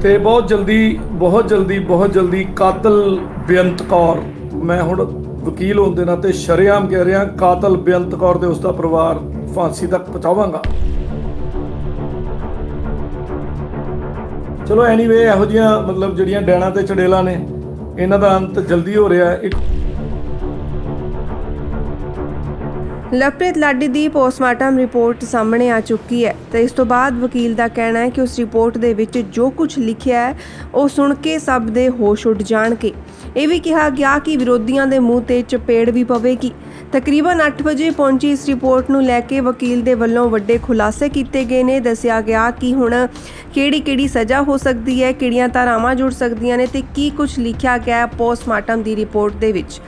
ਤੇ ਬਹੁਤ ਜਲਦੀ ਕਾਤਲ ਬੇਅੰਤ ਕੌਰ, ਮੈਂ ਹੁਣ ਵਕੀਲ ਹੋਣ ਦੇ ਨਾਤੇ ਸ਼ਰੇਆਮ ਕਹਿ ਰਿਹਾ, ਕਾਤਲ ਬੇਅੰਤ ਕੌਰ ਤੇ ਉਸਦਾ ਪਰਿਵਾਰ ਫਾਂਸੀ ਤੱਕ ਪਹੁੰਚਾਵਾਂਗਾ। ਚਲੋ ਐਨੀਵੇ, ਇਹੋ ਜਿਹੀਆਂ ਮਤਲਬ ਜਿਹੜੀਆਂ ਡੈਣਾ ਤੇ ਚੜੇਲਾਂ ਨੇ, ਇਹਨਾਂ ਦਾ ਅੰਤ ਜਲਦੀ ਹੋ ਰਿਹਾ ਹੈ। ਲਵਪ੍ਰੀਤ ਲਾਡੀ ਦੀ ਪੋਸਟਮਾਰਟਮ ਰਿਪੋਰਟ ਸਾਹਮਣੇ ਆ ਚੁੱਕੀ ਹੈ ਤੇ ਇਸ ਤੋਂ ਬਾਅਦ ਵਕੀਲ ਦਾ ਕਹਿਣਾ ਹੈ ਕਿ ਉਸ ਰਿਪੋਰਟ ਦੇ ਵਿੱਚ ਜੋ ਕੁਝ ਲਿਖਿਆ ਹੈ ਉਹ ਸੁਣ ਕੇ ਸਭ ਦੇ ਹੋਸ਼ ਉੱਡ ਜਾਣਗੇ। ਇਹ ਵੀ ਕਿਹਾ ਗਿਆ ਕਿ ਵਿਰੋਧੀਆਂ ਦੇ ਮੂੰਹ ਤੇ ਚਪੇੜ ਵੀ ਪਵੇਗੀ। ਤਕਰੀਬਨ 8 ਵਜੇ ਪਹੁੰਚੀ ਇਸ ਰਿਪੋਰਟ ਨੂੰ ਲੈ ਕੇ ਵਕੀਲ ਦੇ ਵੱਲੋਂ ਵੱਡੇ ਖੁਲਾਸੇ ਕੀਤੇ ਗਏ ਨੇ। ਦੱਸਿਆ ਗਿਆ ਕਿ ਹੁਣ ਕਿਹੜੀ ਸਜ਼ਾ ਹੋ ਸਕਦੀ ਹੈ, ਕਿਹੜੀਆਂ ਧਾਰਾਵਾਂ ਜੁੜ ਸਕਦੀਆਂ ਨੇ ਤੇ ਕੀ ਕੁਝ ਲਿਖਿਆ ਗਿਆ ਹੈ ਪੋਸਟਮਾਰਟਮ ਦੀ ਰਿਪੋਰਟ ਦੇ ਵਿੱਚ।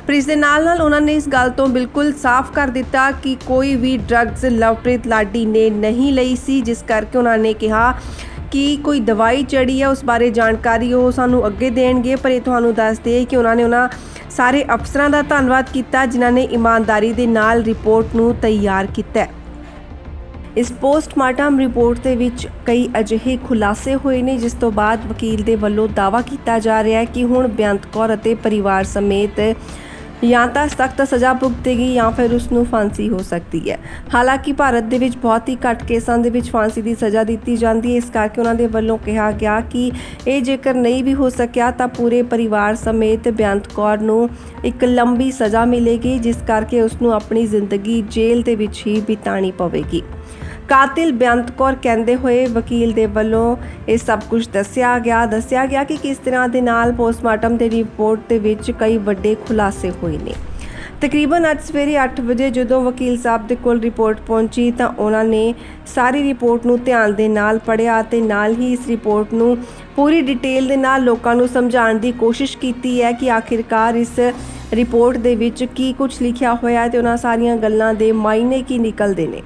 ਪਰ ਇਸ ਦੇ ਨਾਲ ਉਹਨਾਂ ਨੇ ਇਸ ਗੱਲ ਤੋਂ ਬਿਲਕੁਲ ਸਾਫ਼ ਕਰ ਦਿੱਤਾ ਕਿ ਕੋਈ ਵੀ ਡਰੱਗਸ ਲਵਪ੍ਰੀਤ ਲਾਡੀ ਨੇ ਨਹੀਂ ਲਈ ਸੀ, ਜਿਸ ਕਰਕੇ ਉਹਨਾਂ ਨੇ ਕਿਹਾ ਕਿ ਕੋਈ ਦਵਾਈ ਚੜੀ ਹੈ ਉਸ ਬਾਰੇ ਜਾਣਕਾਰੀ ਉਹ ਸਾਨੂੰ ਅੱਗੇ ਦੇਣਗੇ। ਪਰ ਇਹ ਤੁਹਾਨੂੰ ਦੱਸ ਦੇ ਕਿ ਉਹਨਾਂ ਸਾਰੇ ਅਫਸਰਾਂ ਦਾ ਧੰਨਵਾਦ ਕੀਤਾ ਜਿਨ੍ਹਾਂ ਨੇ ਇਮਾਨਦਾਰੀ ਦੇ ਨਾਲ ਰਿਪੋਰਟ ਨੂੰ ਤਿਆਰ ਕੀਤਾ। ਇਸ ਪੋਸਟਮਾਰਟਮ ਰਿਪੋਰਟ ਦੇ ਵਿੱਚ ਕਈ ਅਜਿਹੇ ਖੁਲਾਸੇ ਹੋਏ ਨੇ ਜਿਸ ਤੋਂ ਬਾਅਦ ਵਕੀਲ ਦੇ ਵੱਲੋਂ ਦਾਅਵਾ ਕੀਤਾ ਜਾ ਰਿਹਾ ਹੈ ਕਿ ਹੁਣ ਬੇਅੰਤ ਕੌਰ ਅਤੇ ਪਰਿਵਾਰ ਸਮੇਤ ਜਾਂ ਤਾਂ ਸਖਤ ਸਜ਼ਾ ਭੁਗਤੇਗੀ ਜਾਂ ਫਿਰ ਉਸ ਨੂੰ ਫਾਂਸੀ ਹੋ ਸਕਦੀ ਹੈ। ਹਾਲਾਂਕਿ ਭਾਰਤ ਦੇ ਵਿੱਚ ਬਹੁਤ ਹੀ ਘੱਟ ਕੇਸਾਂ ਦੇ ਵਿੱਚ ਫਾਂਸੀ ਦੀ ਸਜ਼ਾ ਦਿੱਤੀ ਜਾਂਦੀ ਹੈ। ਇਸ ਕਰਕੇ ਉਹਨਾਂ ਦੇ ਵੱਲੋਂ ਕਿਹਾ ਗਿਆ ਕਿ ਇਹ ਜੇਕਰ ਨਹੀਂ ਵੀ ਹੋ ਸਕਿਆ ਤਾਂ ਪੂਰੇ ਪਰਿਵਾਰ ਸਮੇਤ ਬੇਅੰਤ ਕੌਰ ਨੂੰ ਇੱਕ ਲੰਬੀ ਸਜ਼ਾ ਮਿਲੇਗੀ, ਜਿਸ ਕਰਕੇ ਉਸ ਨੂੰ ਆਪਣੀ ਜ਼ਿੰਦਗੀ ਜੇਲ੍ਹ ਦੇ ਵਿੱਚ ਹੀ ਬਿਤਾਉਣੀ ਪਵੇਗੀ। ਕਾਤਿਲ ਬੇਅੰਤ ਕੌਰ ਕਹਿੰਦੇ ਹੋਏ ਵਕੀਲ ਦੇ ਵੱਲੋਂ ਇਹ ਸਭ ਕੁਝ ਦੱਸਿਆ ਗਿਆ ਕਿ ਕਿਸ ਤਰ੍ਹਾਂ ਦੇ ਨਾਲ ਪੋਸਟਮਾਰਟਮ ਦੇ ਰਿਪੋਰਟ ਦੇ ਵਿੱਚ ਕਈ ਵੱਡੇ ਖੁਲਾਸੇ ਹੋਏ ਨੇ। ਤਕਰੀਬਨ ਅੱਜ ਸਵੇਰੇ 8 ਵਜੇ ਜਦੋਂ ਵਕੀਲ ਸਾਹਿਬ ਦੇ ਕੋਲ ਰਿਪੋਰਟ ਪਹੁੰਚੀ ਤਾਂ ਉਹਨਾਂ ਨੇ ਸਾਰੀ ਰਿਪੋਰਟ ਨੂੰ ਧਿਆਨ ਦੇ ਨਾਲ ਪੜ੍ਹਿਆ ਅਤੇ ਨਾਲ ਹੀ ਇਸ ਰਿਪੋਰਟ ਨੂੰ ਪੂਰੀ ਡਿਟੇਲ ਦੇ ਨਾਲ ਲੋਕਾਂ ਨੂੰ ਸਮਝਾਉਣ ਦੀ ਕੋਸ਼ਿਸ਼ ਕੀਤੀ ਹੈ ਕਿ ਆਖਿਰਕਾਰ ਇਸ ਰਿਪੋਰਟ ਦੇ ਵਿੱਚ ਕੀ ਕੁਝ ਲਿਖਿਆ ਹੋਇਆ ਤੇ ਉਹਨਾਂ ਸਾਰੀਆਂ ਗੱਲਾਂ ਦੇ ਮਾਇਨੇ ਕੀ ਨਿਕਲਦੇ ਨੇ।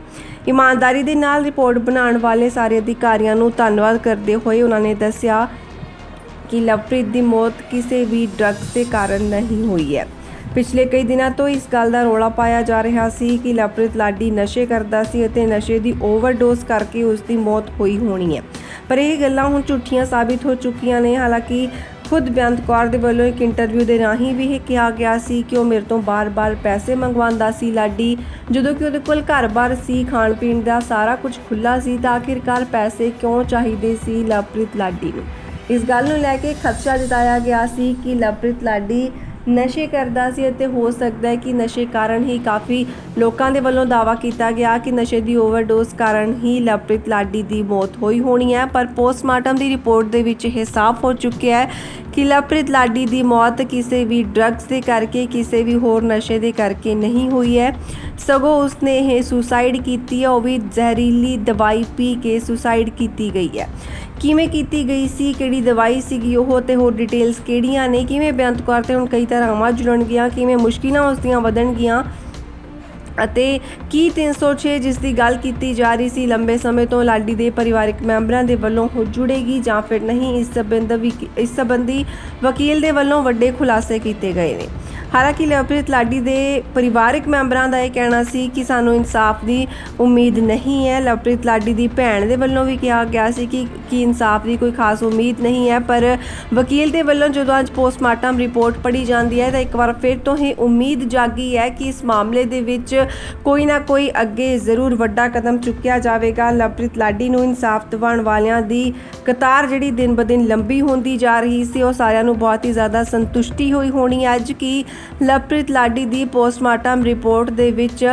ਇਮਾਨਦਾਰੀ ਦੇ ਨਾਲ ਰਿਪੋਰਟ ਬਣਾਉਣ ਵਾਲੇ ਸਾਰੇ ਅਧਿਕਾਰੀਆਂ ਨੂੰ ਧੰਨਵਾਦ ਕਰਦੇ ਹੋਏ ਉਹਨਾਂ ਨੇ ਦੱਸਿਆ ਕਿ ਲਵਪ੍ਰੀਤ ਦੀ ਮੌਤ ਕਿਸੇ ਵੀ ਡਰੱਗਸ ਦੇ ਕਾਰਨ ਨਹੀਂ ਹੋਈ ਹੈ। ਪਿਛਲੇ ਕਈ ਦਿਨਾਂ ਤੋਂ ਇਸ ਗੱਲ ਦਾ ਰੌਲਾ ਪਾਇਆ ਜਾ ਰਿਹਾ ਸੀ ਕਿ ਲਵਪ੍ਰੀਤ ਲਾਡੀ ਨਸ਼ੇ ਕਰਦਾ ਸੀ ਅਤੇ ਨਸ਼ੇ ਦੀ ਓਵਰਡੋਜ਼ ਕਰਕੇ ਉਸ ਦੀ ਮੌਤ ਹੋਈ ਹੋਣੀ ਹੈ, ਪਰ ਇਹ ਗੱਲਾਂ ਹੁਣ ਝੂਠੀਆਂ ਸਾਬਿਤ ਹੋ ਚੁੱਕੀਆਂ ਨੇ। ਹਾਲਾਂਕਿ ਖੁਦ ਬੇਅੰਤ ਕੌਰ ਦੇ ਵੱਲੋਂ ਇੱਕ ਇੰਟਰਵਿਊ ਦੇ ਰਾਹੀਂ ਵੀ ਇਹ ਕਿਹਾ ਗਿਆ ਸੀ ਕਿ ਉਹ ਮੇਰੇ ਤੋਂ ਬਾਰ-ਬਾਰ ਪੈਸੇ ਮੰਗਵਾਉਂਦਾ ਸੀ ਲਾਡੀ, ਜਦੋਂ ਕਿ ਉਹਦੇ ਕੋਲ ਘਰ-ਬਾਰ ਸੀ, ਖਾਣ ਪੀਣ ਦਾ ਸਾਰਾ ਕੁਝ ਖੁੱਲ੍ਹਾ ਸੀ, ਤਾਂ ਆਖਿਰਕਾਰ ਪੈਸੇ ਕਿਉਂ ਚਾਹੀਦੇ ਸੀ ਲਵਪ੍ਰੀਤ ਲਾਡੀ ਨੂੰ। ਇਸ ਗੱਲ ਨੂੰ ਲੈ ਕੇ ਖਦਸ਼ਾ ਜਤਾਇਆ ਗਿਆ ਸੀ ਕਿ ਲਵਪ੍ਰੀਤ ਲਾਡੀ ਨਸ਼ੇ ਕਰਦਾ ਸੀ ਅਤੇ ਹੋ ਸਕਦਾ ਹੈ ਕਿ ਨਸ਼ੇ ਕਾਰਨ ਹੀ ਕਾਫੀ ਲੋਕਾਂ ਦੇ ਵੱਲੋਂ ਦਾਅਵਾ ਕੀਤਾ ਗਿਆ ਕਿ ਨਸ਼ੇ ਦੀ ਓਵਰਡੋਜ਼ ਕਾਰਨ ਹੀ ਲਵਪ੍ਰੀਤ ਲਾਡੀ ਦੀ ਮੌਤ ਹੋਈ ਹੋਣੀ ਹੈ। ਪਰ ਪੋਸਟਮਾਰਟਮ ਦੀ ਰਿਪੋਰਟ ਦੇ ਵਿੱਚ ਇਹ ਸਾਫ਼ ਹੋ ਚੁੱਕਿਆ ਹੈ ਕਿ ਲਵਪ੍ਰੀਤ ਲਾਡੀ ਦੀ ਮੌਤ ਕਿਸੇ ਵੀ ਡਰੱਗਸ ਦੇ ਕਰਕੇ, ਕਿਸੇ ਵੀ ਹੋਰ ਨਸ਼ੇ ਦੇ ਕਰਕੇ ਨਹੀਂ ਹੋਈ ਹੈ, ਸਗੋਂ ਉਸਨੇ ਇਹ ਸੁਸਾਈਡ ਕੀਤੀ ਹੈ, ਉਹ ਵੀ ਜ਼ਹਿਰੀਲੀ ਦਵਾਈ ਪੀ ਕੇ ਸੁਸਾਈਡ ਕੀਤੀ ਗਈ ਹੈ। ਕਿਵੇਂ ਕੀਤੀ ਗਈ ਸੀ, ਕਿਹੜੀ ਦਵਾਈ ਸੀਗੀ ਉਹ ਤੇ ਹੋਰ ਡਿਟੇਲਸ ਕਿਹੜੀਆਂ ਨੇ, ਕਿਵੇਂ ਬੇਅੰਤ ਕੌਰ ਤੇ ਹੁਣ ਕਈ ਧਾਰਾਵਾਂ ਜੁੜਨਗੀਆਂ, ਕਿਵੇਂ ਮੁਸ਼ਕਿਲਾਂ ਉਸਦੀਆਂ ਵਧਣਗੀਆਂ ਅਤੇ ਕੀ 306 ਜਿਸ ਦੀ ਗੱਲ ਕੀਤੀ ਜਾ ਰਹੀ ਸੀ ਲੰਬੇ ਸਮੇਂ ਤੋਂ ਲਾਡੀ ਦੇ ਪਰਿਵਾਰਕ ਮੈਂਬਰਾਂ ਦੇ ਵੱਲੋਂ ਹੋ ਜੁੜੇਗੀ ਜਾਂ ਫਿਰ ਨਹੀਂ, ਇਸ ਸੰਬੰਧੀ ਵਕੀਲ ਦੇ ਵੱਲੋਂ ਵੱਡੇ ਖੁਲਾਸੇ ਕੀਤੇ ਗਏ ਨੇ। ਹਾਲਾਂਕਿ ਲਵਪ੍ਰੀਤ ਲਾਡੀ ਦੇ ਪਰਿਵਾਰਕ ਮੈਂਬਰਾਂ ਦਾ ਇਹ ਕਹਿਣਾ ਸੀ ਕਿ ਸਾਨੂੰ ਇਨਸਾਫ ਦੀ ਉਮੀਦ ਨਹੀਂ ਹੈ। ਲਵਪ੍ਰੀਤ ਲਾਡੀ ਦੀ ਭੈਣ ਦੇ ਵੱਲੋਂ ਵੀ ਕਿਹਾ ਗਿਆ ਸੀ ਕਿ ਇਨਸਾਫ ਦੀ ਕੋਈ ਖਾਸ ਉਮੀਦ ਨਹੀਂ ਹੈ, ਪਰ ਵਕੀਲ ਦੇ ਵੱਲੋਂ ਜਦੋਂ ਅੱਜ ਪੋਸਟਮਾਰਟਮ ਰਿਪੋਰਟ ਪੜ੍ਹੀ ਜਾਂਦੀ ਹੈ ਤਾਂ ਇੱਕ ਵਾਰ ਫਿਰ ਤੋਂ ਇਹ ਉਮੀਦ ਜਾਗੀ ਹੈ ਕਿ ਇਸ ਮਾਮਲੇ ਦੇ ਵਿੱਚ ਕੋਈ ਨਾ ਕੋਈ ਅੱਗੇ ਜ਼ਰੂਰ ਵੱਡਾ ਕਦਮ ਚੁੱਕਿਆ ਜਾਵੇਗਾ। ਲਵਪ੍ਰੀਤ ਲਾਡੀ ਨੂੰ ਇਨਸਾਫ ਦਿਵਾਉਣ ਵਾਲਿਆਂ ਦੀ ਕਤਾਰ ਜਿਹੜੀ ਦਿਨ ਬ ਦਿਨ ਲੰਬੀ ਹੁੰਦੀ ਜਾ ਰਹੀ ਸੀ, ਉਹ ਸਾਰਿਆਂ ਨੂੰ ਬਹੁਤ ਹੀ ਜ਼ਿਆਦਾ ਸੰਤੁਸ਼ਟੀ ਹੋਈ ਹੋਣੀ ਅੱਜ ਕਿ ਲਵਪ੍ਰੀਤ ਲਾਡੀ ਦੀ ਪੋਸਟਮਾਰਟਮ ਰਿਪੋਰਟ ਦੇ ਵਿੱਚ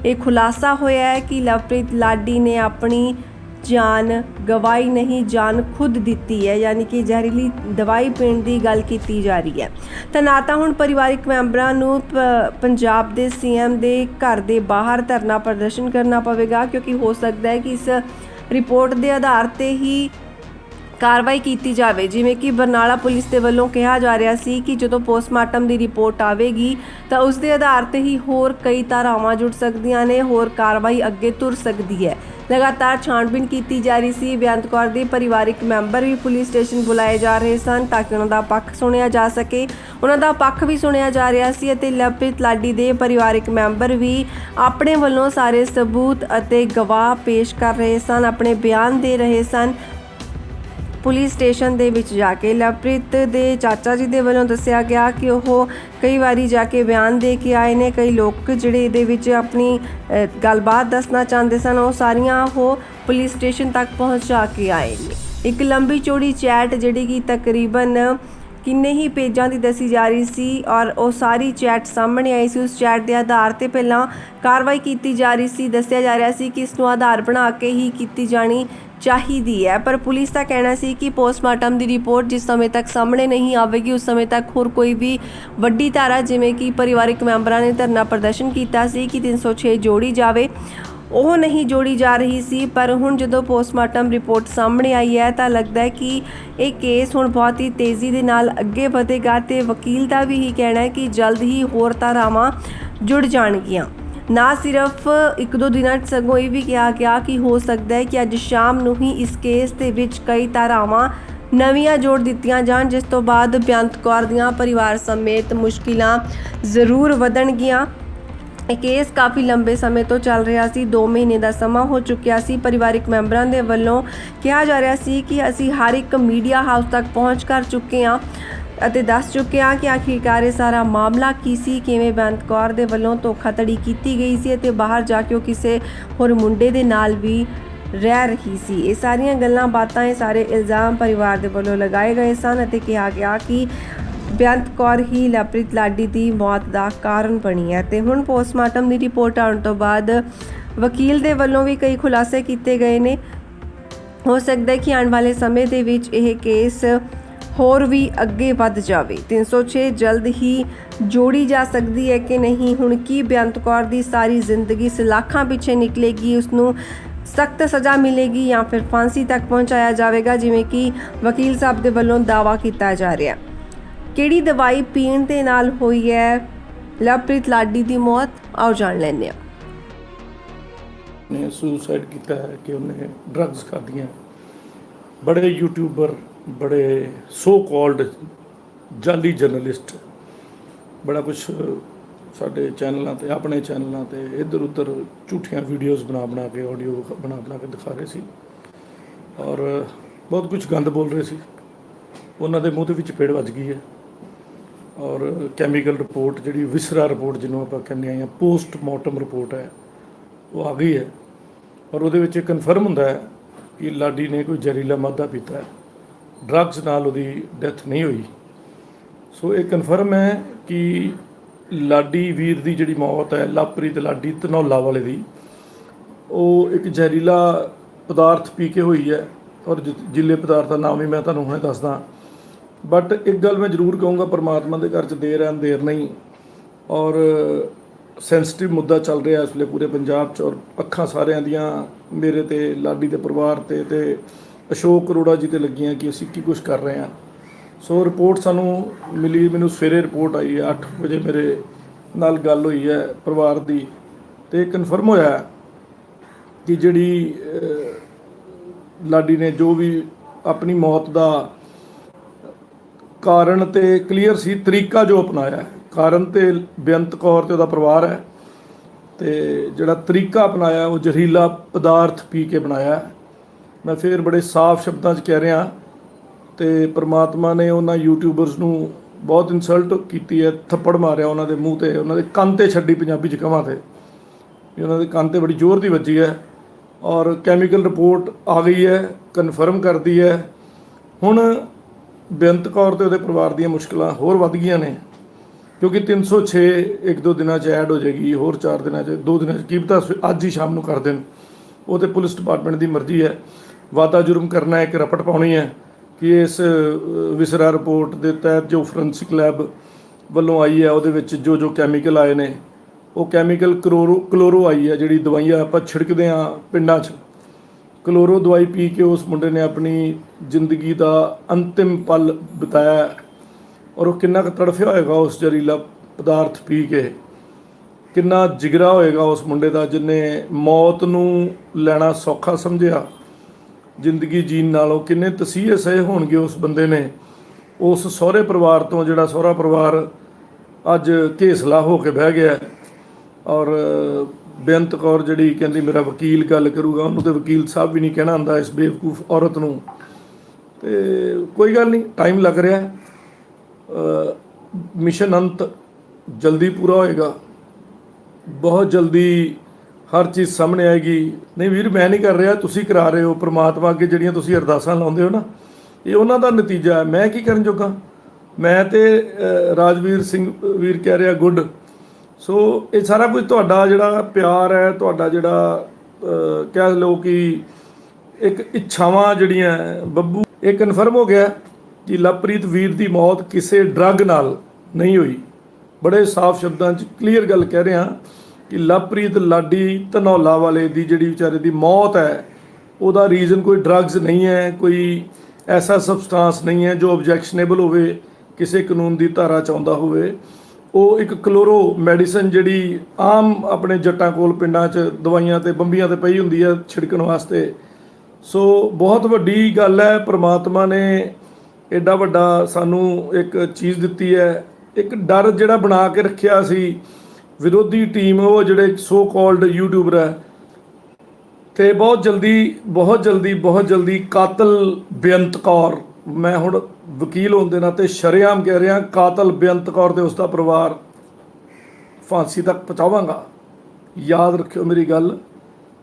ਇਹ ਖੁਲਾਸਾ ਹੋਇਆ ਹੈ ਕਿ ਲਵਪ੍ਰੀਤ ਲਾਡੀ ਨੇ ਆਪਣੀ ਜਾਨ ਗਵਾਈ ਨਹੀਂ, ਜਾਨ ਖੁਦ ਦਿੱਤੀ ਹੈ, ਯਾਨੀ ਕਿ ਜ਼ਹਿਰੀਲੀ ਦਵਾਈ ਪੀਣ ਦੀ ਗੱਲ ਕੀਤੀ ਜਾ ਰਹੀ ਹੈ। ਤਾਂ ਨਾ ਤਾਂ ਹੁਣ ਪਰਿਵਾਰਕ ਮੈਂਬਰਾਂ ਨੂੰ ਪੰਜਾਬ ਦੇ CM ਦੇ ਘਰ ਦੇ ਬਾਹਰ ਧਰਨਾ ਪ੍ਰਦਰਸ਼ਨ ਕਰਨਾ ਪਵੇਗਾ, ਕਿਉਂਕਿ ਹੋ ਸਕਦਾ ਹੈ ਕਿ ਇਸ ਰਿਪੋਰਟ ਦੇ ਆਧਾਰ ਤੇ ਹੀ कार्रवाई की जाए। जिमें कि बरनाला पुलिस के वलों कहा जा रहा सी कि जो पोस्टमार्टम की रिपोर्ट आएगी तो उसके आधार पर ही होर कई धारावां जुड़ सकदियां ने, होर कार्रवाई अगे तुर सकती है। लगातार छानबीन की जा रही सी। बेअंत कौर के परिवारिक मैंबर भी पुलिस स्टेशन बुलाए जा रहे सन ताकि उन्हों का पक्ष सुनिया जा सके। उन्हों का पक्ष भी सुनिया जा रहा सी अते लवप्रीत लाडी के परिवारिक मैंबर भी अपने वलों सारे सबूत अते गवाह पेश कर रहे सन, अपने बयान दे रहे सन। पुलिस स्टेशन दे विच जाके लवप्रीत दे चाचा जी दे वलों दस्सिया गया कि वह कई बारी जाके बयान दे के आए ने। कई लोग जिहड़े इहदे विच अपनी गलबात दसना चाहते सन वो सारियां वो पुलिस स्टेशन तक पहुँचा के आए ने। एक लंबी चौड़ी चैट जिहड़ी कि तकरीबन किन्ने ही पेजां की दसी जा रही सी और वो सारी चैट सामने आई सी। उस चैट के आधार पर पहला कार्रवाई की जा रही सी। दस्सिया जा रहा सी कि इसनूं आधार बना के ही की जानी चाहिए है, पर पुलिस का कहना सी कि पोस्टमार्टम की रिपोर्ट जिस समय तक सामने नहीं आएगी उस समय तक होर कोई भी वड्डी धारा जिमें कि परिवारिक मैंबरों ने धरना प्रदर्शन किया सी कि 306 जोड़ी जाए, वो नहीं जोड़ी जा रही सी। पर हुण जो पोस्टमार्टम रिपोर्ट सामने आई है तो लगता है कि ये केस हुण बहुत ही तेज़ी के नाल अगे बढ़ेगा। तो वकील का भी ही कहना है कि जल्द ही होर धारावां जुड़ जाणगियां। ना सिर्फ एक दो दिन सगों ये भी कहा गया कि हो सकता है कि अज शाम नूं ही इस केस के विच कई धारावां नवीआं जोड़ दित्तियां जाण, जिस तो बाद बेअंत कौर दियां परिवार समेत मुश्किलां जरूर वधणगियां। केस काफ़ी लंबे समय तो चल रहा सी, 2 महीने का समा हो चुकिया सी। परिवारिक मैंबरों के वलों कहा जा रहा सी कि असी हर एक मीडिया हाउस तक पहुँच कर चुके हैं ਅਤੇ दस चुके हैं कि आखिरकार ये सारा मामला की सी, किवें बेअंत कौर दे वल्लों धोखाधड़ी की गई सी ते बाहर जाके किसी होर मुंडे दे नाल भी रह रही सी। ये सारियां गल्लां बातां ये सारे इल्ज़ाम परिवार दे वल्लों लगाए गए सन अते कहा गया कि बेअंत कौर ही लवप्रीत लाडी की मौत का कारण बनी है। तो हुण पोस्टमार्टम की रिपोर्ट आने तो बाद वकील दे वल्लों भी कई खुलासे किए गए ने। हो सकता है कि आने वाले समय दे विच यह केस होर भी अगे वध जाए। 306 जल्द ही जोड़ी जा सकती है कि नहीं, हुण की बेअंत कौर की सारी जिंदगी सलाखां पिछे निकलेगी, उसनूं सख्त सज़ा मिलेगी या फिर फांसी तक पहुँचाया जाएगा जिमें कि वकील साहब के वलों दावा किया जा रहा। किहड़ी दवाई पीण दे नाल होई है लवप्रीत लाडी की मौत, आओ जान लैंदे हां। ने सुसाइड किया है कि उन्हें ड्रग्स खादियां। बड़े यूट्यूबर, बड़े सो कॉल्ड जाली जर्नलिस्ट बड़ा कुछ साडे चैनलों ते अपने चैनलों ते इधर उधर झूठियां वीडियोज़ बना के ऑडियो बना के दिखा रहे सी और बहुत कुछ गंद बोल रहे सी। उन्हों के मूँह ते चपेड़ वज गई है और कैमिकल रिपोर्ट जी विसरा रिपोर्ट जिन्होंने आप कहने हैं पोस्टमार्टम रिपोर्ट है वो आ गई है और वो कन्फर्म होंदा है कि लाडी ने कोई जहरीला मादा पीता है, ड्रग्स नाल उहदी डैथ नहीं हुई। सो ये कन्फर्म है कि लाडी वीर की जिहड़ी मौत है लवप्रीत लाडी धनौला वाले दी वो एक जहरीला पदार्थ पी के हुई है और जिले पदार्थ का नाम भी मैं तुहानूं हुणे दसदा। बट एक गल मैं जरूर कहूँगा, परमात्मा के घर च देर है अंधेर नहीं और सेंसिटिव मुद्दा चल रहा इस वे पूरे पंजाब च और अखां सारियां दियां मेरे ते लाडी के परिवार ते अशोक अरोड़ा जी ते लगियां कि असीं की कुछ कर रहे हैं। सो रिपोर्ट सानू मिली, मैनू सवेरे रिपोर्ट आई है 8 बजे मेरे नाल गल हुई है परिवार की तो कन्फर्म होया कि जिहड़ी लाडी ने जो भी अपनी मौत का कारण तो क्लीयर सी, तरीका जो अपनाया कारण तो बेअंत कौर ते उहदा परिवार है तो जिहड़ा तरीका अपनाया वो जहरीला पदार्थ पी के बनाया। मैं फिर बड़े साफ शब्दों कह रहा तो परमात्मा ने उन्होंने यूट्यूबरस नूं बहुत इंसल्ट की है, थप्पड़ मारिया उन्होंने मूँह ते, उन्होंने कंन ते छड्डी पंजाबी च कहां ते उन्होंने कंन ते बड़ी जोर की वजी है और कैमिकल रिपोर्ट आ गई है, कन्फर्म कर दी है। हुण बेअंत कौर ते उहदे परिवार दी मुश्किलां होर वध गईयां ने क्योंकि 306 एक दो दिनों ऐड हो जाएगी, होर 4 दिनों 2 दिनों की पता अज ही शाम को कर देन, वो तो पुलिस डिपार्टमेंट की मर्जी है। वादा जुर्म करना है, एक रपट पाउणी है कि इस विसरा रिपोर्ट के तहत जो फोरेंसिक लैब वालों आई है वो जो जो कैमिकल आए ने वो कैमिकल क्लोरो आई है, जी दवाइयां आप छिड़कते हैं पिंडां च ਕਲੋਰੋ ਦਵਾਈ ਪੀ ਕੇ ਉਸ ਮੁੰਡੇ ਨੇ ਆਪਣੀ ਜ਼ਿੰਦਗੀ ਦਾ ਅੰਤਿਮ ਪਲ ਬਿਤਾਇਆ ਔਰ ਉਹ ਕਿੰਨਾ ਕੁ ਤੜਫਿਆ ਹੋਏਗਾ ਉਸ ਜ਼ਹਿਰੀਲਾ ਪਦਾਰਥ ਪੀ ਕੇ। ਕਿੰਨਾ ਜਿਗਰਾ ਹੋਏਗਾ ਉਸ ਮੁੰਡੇ ਦਾ ਜਿਹਨੇ ਮੌਤ ਨੂੰ ਲੈਣਾ ਸੌਖਾ ਸਮਝਿਆ ਜ਼ਿੰਦਗੀ ਜੀਣ ਨਾਲੋਂ। ਕਿੰਨੇ ਤਸੀਹੇ ਸਹੇ ਹੋਣਗੇ ਉਸ ਬੰਦੇ ਨੇ ਉਸ ਸਹੁਰੇ ਪਰਿਵਾਰ ਤੋਂ, ਜਿਹੜਾ ਸਹੁਰਾ ਪਰਿਵਾਰ ਅੱਜ ਘੇਸਲਾ ਹੋ ਕੇ ਬਹਿ ਗਿਆ। ਔਰ ਬੇਅੰਤ ਕੌਰ ਜਿਹੜੀ ਕਹਿੰਦੀ ਮੇਰਾ ਵਕੀਲ ਗੱਲ ਕਰੂਗਾ, ਉਹਨੂੰ ਤਾਂ ਵਕੀਲ ਸਾਹਿਬ ਵੀ ਨਹੀਂ ਕਹਿਣਾ ਆਉਂਦਾ ਇਸ ਬੇਵਕੂਫ ਔਰਤ ਨੂੰ। ਤੇ ਕੋਈ ਗੱਲ ਨਹੀਂ, ਟਾਈਮ ਲੱਗ ਰਿਹਾ। ਮਿਸ਼ਨ ਅੰਤ ਜਲਦੀ ਪੂਰਾ ਹੋਏਗਾ, ਬਹੁਤ ਜਲਦੀ ਹਰ ਚੀਜ਼ ਸਾਹਮਣੇ ਆਏਗੀ। ਨਹੀਂ ਵੀਰ, ਮੈਂ ਨਹੀਂ ਕਰ ਰਿਹਾ, ਤੁਸੀਂ ਕਰਾ ਰਹੇ ਹੋ। ਪ੍ਰਮਾਤਮਾ ਅੱਗੇ ਜਿਹੜੀਆਂ ਤੁਸੀਂ ਅਰਦਾਸਾਂ ਲਾਉਂਦੇ ਹੋ ਨਾ, ਇਹ ਉਹਨਾਂ ਦਾ ਨਤੀਜਾ ਹੈ। ਮੈਂ ਕੀ ਕਰਨ ਜੋਗਾ? ਮੈਂ ਤੇ ਰਾਜਵੀਰ ਸਿੰਘ ਵੀਰ ਕਹਿ ਰਿਹਾ ਗੁੱਡ। ਸੋ ਇਹ ਸਾਰਾ ਕੁਝ ਤੁਹਾਡਾ ਜਿਹੜਾ ਪਿਆਰ ਹੈ, ਤੁਹਾਡਾ ਜਿਹੜਾ ਕਹਿ ਲਓ ਕਿ ਇੱਕ ਇੱਛਾਵਾਂ ਜਿਹੜੀਆਂ ਬੱਬੂ, ਇਹ ਕਨਫਰਮ ਹੋ ਗਿਆ ਕਿ ਲਵਪ੍ਰੀਤ ਵੀਰ ਦੀ ਮੌਤ ਕਿਸੇ ਡਰੱਗ ਨਾਲ ਨਹੀਂ ਹੋਈ। ਬੜੇ ਸਾਫ਼ ਸ਼ਬਦਾਂ 'ਚ ਕਲੀਅਰ ਗੱਲ ਕਹਿ ਰਿਹਾ ਕਿ ਲਵਪ੍ਰੀਤ ਲਾਡੀ ਧਨੌਲਾ ਵਾਲੇ ਦੀ ਜਿਹੜੀ ਵਿਚਾਰੇ ਦੀ ਮੌਤ ਹੈ, ਉਹਦਾ ਰੀਜ਼ਨ ਕੋਈ ਡਰੱਗਸ ਨਹੀਂ ਹੈ, ਕੋਈ ਐਸਾ ਸਬਸਟੈਂਸ ਨਹੀਂ ਹੈ ਜੋ ਆਬਜੈਕਸ਼ਨੇਬਲ ਹੋਵੇ, ਕਿਸੇ ਕਾਨੂੰਨ ਦੀ ਧਾਰਾ 'ਚ ਆਉਂਦਾ ਹੋਵੇ। ਉਹ ਇੱਕ ਕਲੋਰੋ ਮੈਡੀਸਨ ਜਿਹੜੀ ਆਮ ਆਪਣੇ ਜੱਟਾਂ ਕੋਲ ਪਿੰਡਾਂ 'ਚ ਦਵਾਈਆਂ ਤੇ ਬੰਬੀਆਂ ਤੇ ਪਈ ਹੁੰਦੀ ਹੈ ਛਿੜਕਣ ਵਾਸਤੇ। ਸੋ ਬਹੁਤ ਵੱਡੀ ਗੱਲ ਹੈ, ਪ੍ਰਮਾਤਮਾ ਨੇ ਐਡਾ ਵੱਡਾ ਸਾਨੂੰ ਇੱਕ ਚੀਜ਼ ਦਿੱਤੀ ਹੈ। ਇੱਕ ਡਰ ਜਿਹੜਾ ਬਣਾ ਕੇ ਰੱਖਿਆ ਸੀ ਵਿਰੋਧੀ ਟੀਮ, ਉਹ ਜਿਹੜੇ ਸੋ ਕਾਲਡ ਯੂਟਿਊਬਰ ਹੈ, ਤੇ ਬਹੁਤ ਜਲਦੀ ਕਾਤਲ ਬੇਅੰਤ ਕੌਰ, ਮੈਂ ਹੁਣ ਵਕੀਲ ਹੋਣ ਦੇ ਨਾਤੇ ਸ਼ਰੇਆਮ ਕਹਿ ਰਿਹਾ, ਕਾਤਲ ਬੇਅੰਤ ਕੌਰ ਤੇ ਉਸਦਾ ਪਰਿਵਾਰ ਫਾਂਸੀ ਤੱਕ ਪਹੁੰਚਾਵਾਂਗਾ। ਯਾਦ ਰੱਖਿਓ ਮੇਰੀ ਗੱਲ,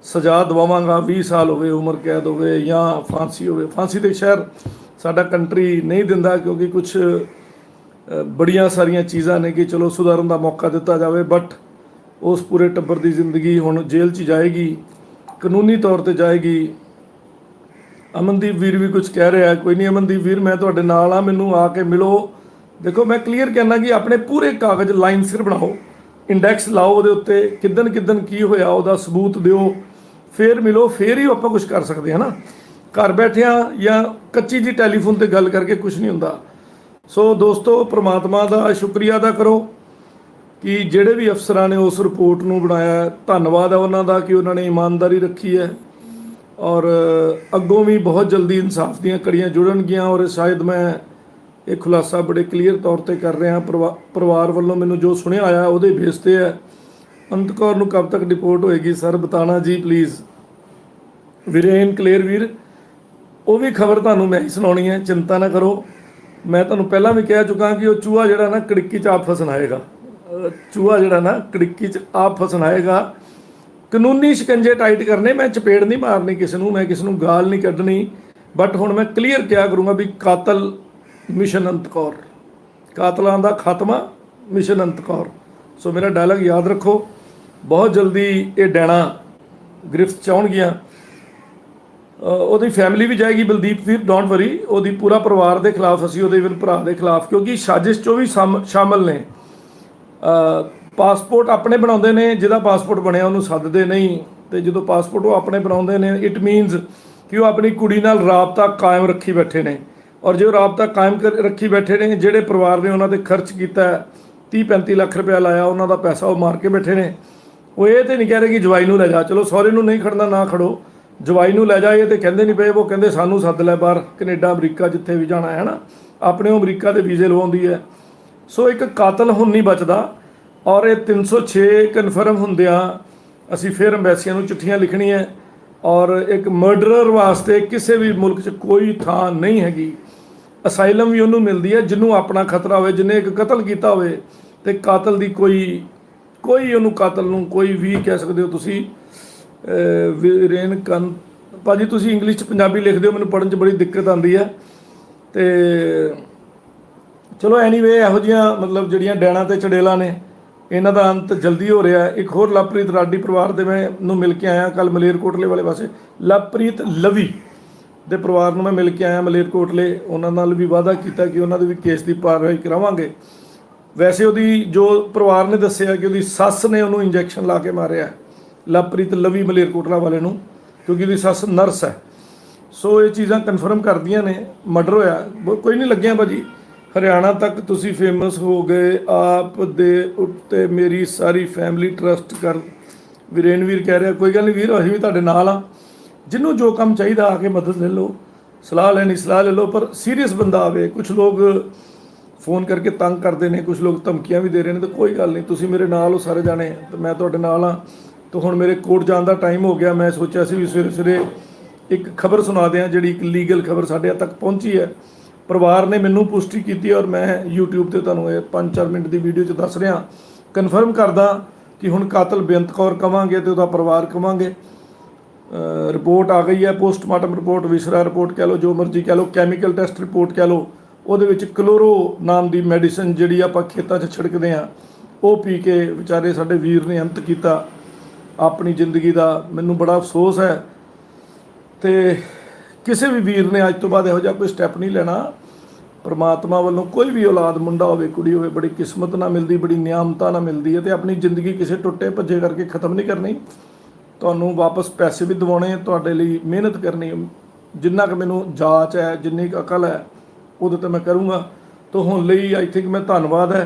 ਸਜ਼ਾ ਦਵਾਵਾਂਗਾ। 20 ਸਾਲ ਹੋਵੇ, ਉਮਰ ਕੈਦ ਹੋਵੇ ਜਾਂ ਫਾਂਸੀ ਹੋਵੇ। ਫਾਂਸੀ ਤੇ ਸ਼ਹਿਰ ਸਾਡਾ ਕੰਟਰੀ ਨਹੀਂ ਦਿੰਦਾ, ਕਿਉਂਕਿ ਕੁਛ ਬੜੀਆਂ ਸਾਰੀਆਂ ਚੀਜ਼ਾਂ ਨੇ ਕਿ ਚਲੋ ਸੁਧਾਰਨ ਦਾ ਮੌਕਾ ਦਿੱਤਾ ਜਾਵੇ, ਬਟ ਉਸ ਪੂਰੇ ਟੱਬਰ ਦੀ ਜ਼ਿੰਦਗੀ ਹੁਣ ਜੇਲ੍ਹ 'ਚ ਜਾਏਗੀ, ਕਾਨੂੰਨੀ ਤੌਰ ਤੇ ਜਾਏਗੀ। ਅਮਨਦੀਪ ਵੀਰ ਵੀ ਕੁਝ ਕਹਿ ਰਿਹਾ, ਕੋਈ ਨਹੀਂ ਅਮਨਦੀਪ ਵੀਰ, ਮੈਂ ਤੁਹਾਡੇ ਨਾਲ ਆ, ਮੈਨੂੰ ਆ ਕੇ ਮਿਲੋ। ਦੇਖੋ ਮੈਂ ਕਲੀਅਰ ਕਹਿਣਾ ਕਿ ਆਪਣੇ ਪੂਰੇ ਕਾਗਜ਼ ਲਾਈਨ ਸਿਰ ਬਣਾਓ, ਇੰਡੈਕਸ ਲਾਓ ਉਹਦੇ ਉੱਤੇ, ਕਿੱਦਣ ਕੀ ਹੋਇਆ ਉਹਦਾ ਸਬੂਤ ਦਿਓ, ਫਿਰ ਮਿਲੋ, ਫਿਰ ਹੀ ਆਪਾਂ ਕੁਝ ਕਰ ਸਕਦੇ ਹਾਂ ਨਾ। ਘਰ ਬੈਠਿਆਂ ਜਾਂ ਕੱਚੀ ਜੀ ਟੈਲੀਫੋਨ ਤੇ ਗੱਲ ਕਰਕੇ ਕੁਝ ਨਹੀਂ ਹੁੰਦਾ। ਸੋ ਦੋਸਤੋ, ਪ੍ਰਮਾਤਮਾ ਦਾ ਸ਼ੁਕਰੀਆ ਅਦਾ ਕਰੋ ਕਿ ਜਿਹੜੇ ਵੀ ਅਫਸਰਾਂ ਨੇ ਉਸ ਰਿਪੋਰਟ ਨੂੰ ਬਣਾਇਆ, ਧੰਨਵਾਦ ਹੈ ਉਹਨਾਂ ਦਾ ਕਿ ਉਹਨਾਂ ਨੇ ਇਮਾਨਦਾਰੀ ਰੱਖੀ ਹੈ। ਔਰ ਅੱਗੋਂ ਵੀ ਬਹੁਤ ਜਲਦੀ ਇਨਸਾਫ ਦੀਆਂ ਕੜੀਆਂ ਜੁੜਨਗੀਆਂ। ਔਰ ਸ਼ਾਇਦ ਮੈਂ ਇਹ ਖੁਲਾਸਾ ਬੜੇ ਕਲੀਅਰ ਤੌਰ ਤੇ ਕਰ ਰਿਹਾ। ਪਰਿਵਾਰ ਵੱਲੋਂ ਮੈਨੂੰ ਜੋ ਸੁਣਿਆ ਆਇਆ ਉਹਦੇ ਬੇਸ ਤੇ ਹੈ। ਅੰਤ ਕੌਰ ਨੂੰ ਕਬ ਤੱਕ ਰਿਪੋਰਟ ਹੋਏਗੀ ਸਰ, ਬਤਾਣਾ ਜੀ ਪਲੀਜ਼। ਵੀਰੇਨ ਕਲੀਅਰ ਵੀਰ, ਉਹ ਵੀ ਖਬਰ ਤੁਹਾਨੂੰ ਮੈਂ ਹੀ ਸੁਣਾਉਣੀ ਹੈ, ਚਿੰਤਾ ਨਾ ਕਰੋ। ਮੈਂ ਤੁਹਾਨੂੰ ਪਹਿਲਾਂ ਵੀ ਕਹਿ ਚੁੱਕਾ ਕਿ ਉਹ ਚੂਹਾ ਜਿਹੜਾ ਨਾ ਕੜਿੱਕੀ 'ਚ ਆਪ ਫਸਣ ਆਏਗਾ। ਚੂਹਾ ਜਿਹੜਾ ਨਾ ਕੜਿੱਕੀ 'ਚ ਆਪ ਫਸਣ ਆਏਗਾ। ਕਾਨੂੰਨੀ ਸ਼ਿਕੰਜੇ ਟਾਈਟ ਕਰਨੇ, ਮੈਂ ਚਪੇੜ ਨਹੀਂ ਮਾਰਨੀ ਕਿਸੇ ਨੂੰ, ਮੈਂ ਕਿਸੇ ਨੂੰ ਗਾਲ ਨਹੀਂ ਕੱਢਣੀ, ਬਟ ਹੁਣ ਮੈਂ ਕਲੀਅਰ ਕਿਹਾ ਕਰੂੰਗਾ ਵੀ ਕਾਤਲ ਮਿਸ਼ਨ ਅੰਤ ਕੌਰ, ਕਾਤਲਾਂ ਦਾ ਖਾਤਮਾ ਮਿਸ਼ਨ ਅੰਤ ਕੌਰ। ਸੋ ਮੇਰਾ ਡਾਇਲੌਗ ਯਾਦ ਰੱਖੋ, ਬਹੁਤ ਜਲਦੀ ਇਹ ਡੈਣਾ ਗ੍ਰਿਫਤ 'ਚ ਆਉਣਗੀਆਂ। ਉਹਦੀ ਫੈਮਿਲੀ ਵੀ ਜਾਏਗੀ, ਬਲਦੀਪ ਵੀਰ ਡੋਂਟ ਵਰੀ। ਉਹਦੀ ਪੂਰਾ ਪਰਿਵਾਰ ਦੇ ਖਿਲਾਫ ਅਸੀਂ, ਉਹਦੇ ਇਵਨ ਭਰਾ ਦੇ ਖਿਲਾਫ, ਕਿਉਂਕਿ ਸਾਜ਼ਿਸ਼ 'ਚੋਂ ਵੀ ਸ਼ਾਮਲ ਨੇ। ਪਾਸਪੋਰਟ ਆਪਣੇ ਬਣਾਉਂਦੇ ਨੇ, ਜਿਹਦਾ ਪਾਸਪੋਰਟ ਬਣਿਆ ਉਹਨੂੰ ਸੱਦਦੇ ਨਹੀਂ, ਤੇ ਜਦੋਂ ਪਾਸਪੋਰਟ ਉਹ ਆਪਣੇ ਬਣਾਉਂਦੇ ਨੇ ਇਟ ਮੀਨਸ ਕਿ ਉਹ ਆਪਣੀ ਕੁੜੀ ਨਾਲ ਰਾਬਤਾ ਕਾਇਮ ਰੱਖੀ ਬੈਠੇ ਨੇ। ਔਰ ਜੇ ਉਹ ਰਾਬਤਾ ਕਾਇਮ ਰੱਖੀ ਬੈਠੇ ਨੇ, ਜਿਹੜੇ ਪਰਿਵਾਰ ਨੇ ਉਹਨਾਂ 'ਤੇ ਖਰਚ ਕੀਤਾ 30-35 ਲੱਖ ਰੁਪਇਆ ਲਾਇਆ, ਉਹਨਾਂ ਦਾ ਪੈਸਾ ਉਹ ਮਾਰ ਕੇ ਬੈਠੇ ਨੇ। ਉਹ ਇਹ ਤਾਂ ਨਹੀਂ ਕਹਿ ਰਹੇ ਕਿ ਜਵਾਈ ਨੂੰ ਲੈ ਜਾ, ਚਲੋ ਸਹੁਰੇ ਨੂੰ ਨਹੀਂ ਖੜਨਾ ਨਾ ਖੜੋ, ਜਵਾਈ ਨੂੰ ਲੈ ਜਾ, ਇਹ ਤਾਂ ਕਹਿੰਦੇ ਨਹੀਂ ਪਏ। ਉਹ ਕਹਿੰਦੇ ਸਾਨੂੰ ਸੱਦ ਲੈ ਬਾਹਰ, ਕੈਨੇਡਾ ਅਮਰੀਕਾ ਜਿੱਥੇ ਵੀ ਜਾਣਾ ਹੈ ਨਾ, ਆਪਣੇ ਉਹ ਅਮਰੀਕਾ ਦੇ ਵੀਜ਼ੇ ਲਵਾਉਂਦੀ ਹੈ। ਸੋ ਇੱਕ ਕਾਤਲ ਹੁਣ ਨਹੀਂ ਬਚਦਾ। ਔਰ ਇਹ 306 ਕਨਫਰਮ ਹੁੰਦਿਆਂ ਅਸੀਂ ਫਿਰ ਅੰਬੈਸੀਆਂ ਨੂੰ ਚਿੱਠੀਆਂ ਲਿਖਣੀਆਂ। ਔਰ ਇੱਕ ਮਰਡਰਰ ਵਾਸਤੇ ਕਿਸੇ ਵੀ ਮੁਲਕ 'ਚ ਕੋਈ ਥਾਂ ਨਹੀਂ ਹੈਗੀ। ਅਸਾਈਲਮ ਵੀ ਉਹਨੂੰ ਮਿਲਦੀ ਹੈ ਜਿਹਨੂੰ ਆਪਣਾ ਖਤਰਾ ਹੋਵੇ, ਜਿਹਨੇ ਇੱਕ ਕਤਲ ਕੀਤਾ ਹੋਵੇ, ਤੇ ਕਾਤਲ ਦੀ ਕੋਈ ਉਹਨੂੰ ਕਾਤਲ ਨੂੰ ਕੋਈ ਵੀ ਕਹਿ ਸਕਦੇ ਹੋ ਤੁਸੀਂ। ਵੀਰੇਨ ਕੰਨ ਭਾਜੀ, ਤੁਸੀਂ ਇੰਗਲਿਸ਼ 'ਚ ਪੰਜਾਬੀ ਲਿਖਦੇ ਹੋ, ਮੈਨੂੰ ਪੜ੍ਹਨ 'ਚ ਬੜੀ ਦਿੱਕਤ ਆਉਂਦੀ ਹੈ। ਤੇ ਚਲੋ ਐਨੀਵੇ, ਇਹੋ ਜਿਹੀਆਂ ਮਤਲਬ ਜਿਹੜੀਆਂ ਡੈਣਾ ਤੇ ਚੜੇਲਾਂ ਨੇ, ਇਹਨਾਂ ਦਾ ਅੰਤ ਜਲਦੀ ਹੋ ਰਿਹਾ। ਇੱਕ ਹੋਰ ਲਵਪ੍ਰੀਤ ਲਾਡੀ ਪਰਿਵਾਰ ਦੇ ਮੈਨੂੰ ਮਿਲ ਕੇ ਆਇਆ ਕੱਲ ਮਲੇਰਕੋਟਲੇ ਵਾਲੇ ਪਾਸੇ। ਲਵਪ੍ਰੀਤ ਲਵੀ ਦੇ ਪਰਿਵਾਰ ਨੂੰ ਮੈਂ ਮਿਲ ਕੇ ਆਇਆ ਮਲੇਰਕੋਟਲੇ। ਉਹਨਾਂ ਨਾਲ ਵੀ ਵਾਅਦਾ ਕੀਤਾ ਕਿ ਉਹਨਾਂ ਦੇ ਵੀ ਕੇਸ ਦੀ ਕਾਰਵਾਈ ਕਰਾਵਾਂਗੇ। ਵੈਸੇ ਉਹਦੀ ਜੋ ਪਰਿਵਾਰ ਨੇ ਦੱਸਿਆ ਕਿ ਉਹਦੀ ਸੱਸ ਨੇ ਉਹਨੂੰ ਇੰਜੈਕਸ਼ਨ ਲਾ ਕੇ ਮਾਰਿਆ, ਲਵਪ੍ਰੀਤ ਲਵੀ ਮਲੇਰਕੋਟਲਾ ਵਾਲੇ ਨੂੰ। क्योंकि दी सस नर्स है। सो ये चीज़ां कन्फर्म करदियां ने मर्डर होया कोई नहीं लग्गिया भाजी। हरियाणा तक तुसी फेमस हो गए, आप दे उत्ते मेरी सारी फैमिली ट्रस्ट कर। वीरेन वीर कह रहा कोई गल नहीं वीर, असीं भी तुहाडे नाल आ। जिन्हों जो काम चाहिए आके मदद ले लो, सलाह लेनी सलाह ले लो, पर सीरीयस बंदा आवे। कुछ लोग फोन करके तंग करते हैं, कुछ लोग धमकियां भी दे रहे हैं, तो कोई गल नहीं, तुसी मेरे नाल हो सारे जाने, तो मैं तुहाडे नाल हाँ। तो हुण मेरे कोर्ट जाण दा टाइम हो गया। मैं सोचा सी भी सवेरे सवेरे एक खबर सुना दें जिहड़ी एक लीगल खबर साडे तक पहुंची है। परिवार ने मैनू पुष्टि की और मैं यूट्यूब ते तुहानूं ये 5-4 मिनट की वीडियो च दस रहा, कन्फर्म करदा कि हुण कातल बेअंत कौर कवांगे तो उहदा परिवार कवांगे। रिपोर्ट आ गई है, पोस्टमार्टम रिपोर्ट, विसरा रिपोर्ट कह लो, जो मर्जी कह लो, कैमिकल टेस्ट रिपोर्ट कह लो। ਉਹਦੇ ਵਿੱਚ क्लोरो नाम की मैडिसन ਜਿਹੜੀ ਆਪਾਂ खेतों 'ਚ छिड़कते हैं वो पी के विचारे साडे वीर ने अंत किया अपनी जिंदगी का। मैनू बड़ा अफसोस है, तो किसी भी वीर ने अज तो बाद इहो जिहा कोई स्टैप नहीं लेना। परमात्मा वालों कोई भी औलाद मुंडा होवे कुड़ी होवे बड़ी किस्मत ना मिलती, बड़ी नियामत ना मिलती है। तो अपनी जिंदगी किसी टुटे भज्जे करके ख़त्म नहीं करनी, तुहानूं वापस पैसे भी दिवाने, तुहाडे लई मेहनत करनी। जिन्ना कि मैनू जाच है, जिन्नी अकल है, उदों तो मैं करूँगा। तो हुण लई आई थिंक मैं धन्नवाद है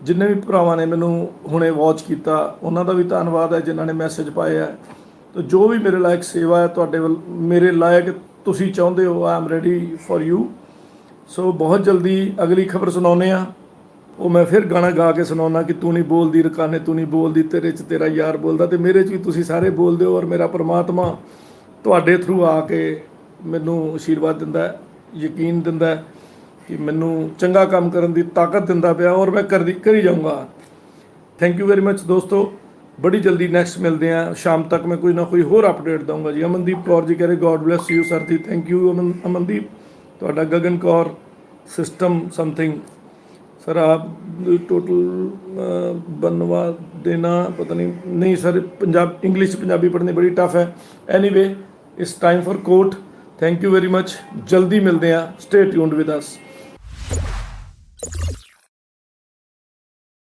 जिन्ने भी भरावां ने मैनू हुणे वॉच किया, उन्हां दा भी धन्नवाद है जिन्हां ने मैसेज पाए है। तो जो भी मेरे लायक सेवा है तुहाडे मेरे लायक तुसी चाहुंदे हो, I am ready for you. So बहुत जल्दी अगली खबर सुनाउने आ। वो मैं फिर गाना गा के सुनाउणा कि तू नहीं बोलदी रकाने, तू नहीं बोलदी, तेरे च तेरा यार बोलदा। तो मेरे च भी तुसी सारे बोलदे हो और मेरा परमात्मा तुहाडे थ्रू आके मैनू आशीर्वाद दिंदा है, यकीन दिंदा है कि मैनू चंगा काम करन दी ताकत दिंदा पिया और मैं करी जाऊँगा। थैंक यू वेरी मच दोस्तों, बड़ी जल्दी नेक्स्ट मिलते हैं। शाम तक मैं कोई ना कोई होर अपडेट दूंगा जी। अमनदीप कौर जी कह रहे God bless you sir ji, thank you Amandeep. तुहाडा Gagan Kaur system something sir आप टोटल बनवा देना, पता नहीं सर, पंजाब इंग्लिश पंजाबी पढ़नी बड़ी टफ है। Anyway it's time for court. Thank you very much, जल्दी मिलते हैं, स्टे ट्यून्ड विद अस।